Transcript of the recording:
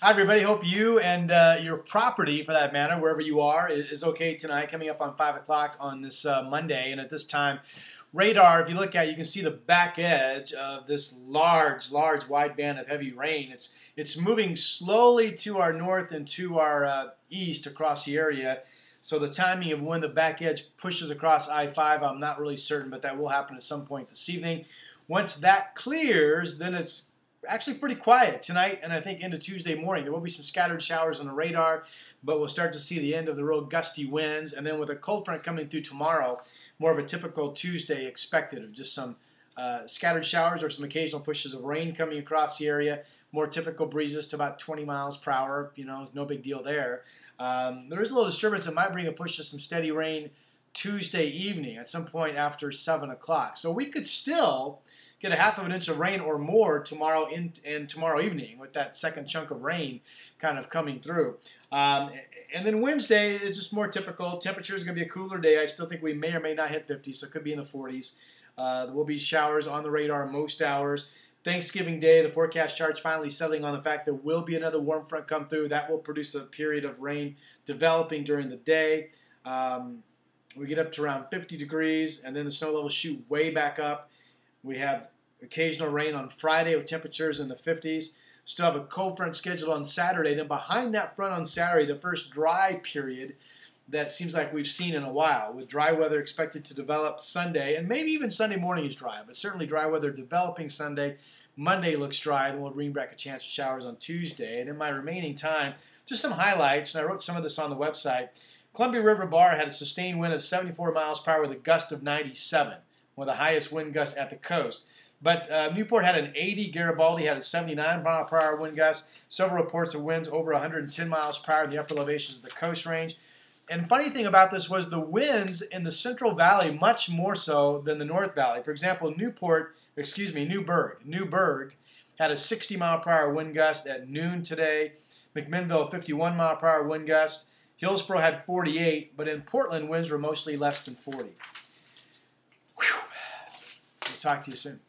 Hi, everybody. Hope you and your property, for that matter, wherever you are, is okay tonight. Coming up on 5 o'clock on this Monday. And at this time, radar, if you look at it, you can see the back edge of this large wide band of heavy rain. It's moving slowly to our north and to our east across the area. So the timing of when the back edge pushes across I-5, I'm not really certain, but that will happen at some point this evening. Once that clears, then it's actually pretty quiet tonight, and I think into Tuesday morning. There will be some scattered showers on the radar, but we'll start to see the end of the real gusty winds. And then with a cold front coming through tomorrow, more of a typical Tuesday expected of just some scattered showers or some occasional pushes of rain coming across the area. More typical breezes to about 20 miles per hour. You know, no big deal there. There is a little disturbance that might bring a push to some steady rain Tuesday evening at some point after 7 o'clock. So we could still get a half of an inch of rain or more tomorrow and tomorrow evening with that second chunk of rain kind of coming through. And then Wednesday is just more typical. Temperature is going to be a cooler day. I still think we may or may not hit 50, so it could be in the 40s. There will be showers on the radar most hours. Thanksgiving Day, the forecast chart's finally settling on the fact there will be another warm front come through. That will produce a period of rain developing during the day. We get up to around 50 degrees, and then the snow levels shoot way back up. We have occasional rain on Friday with temperatures in the 50s. Still have a cold front scheduled on Saturday. Then behind that front on Saturday, the first dry period that seems like we've seen in a while, with dry weather expected to develop Sunday, and maybe even Sunday morning is dry, but certainly dry weather developing Sunday. Monday looks dry, and we'll bring back a chance of showers on Tuesday. And in my remaining time, just some highlights, and I wrote some of this on the website. Columbia River Bar had a sustained wind of 74 miles per hour with a gust of 97, one of the highest wind gusts at the coast. But Newport had an 80. Garibaldi had a 79 mile per hour wind gust. Several reports of winds over 110 miles per hour in the upper elevations of the Coast Range. And funny thing about this was the winds in the Central Valley much more so than the North Valley. For example, Newburgh had a 60 mile per hour wind gust at noon today. McMinnville, 51 mile per hour wind gust. Hillsborough had 48, but in Portland, winds were mostly less than 40. Whew. We'll talk to you soon.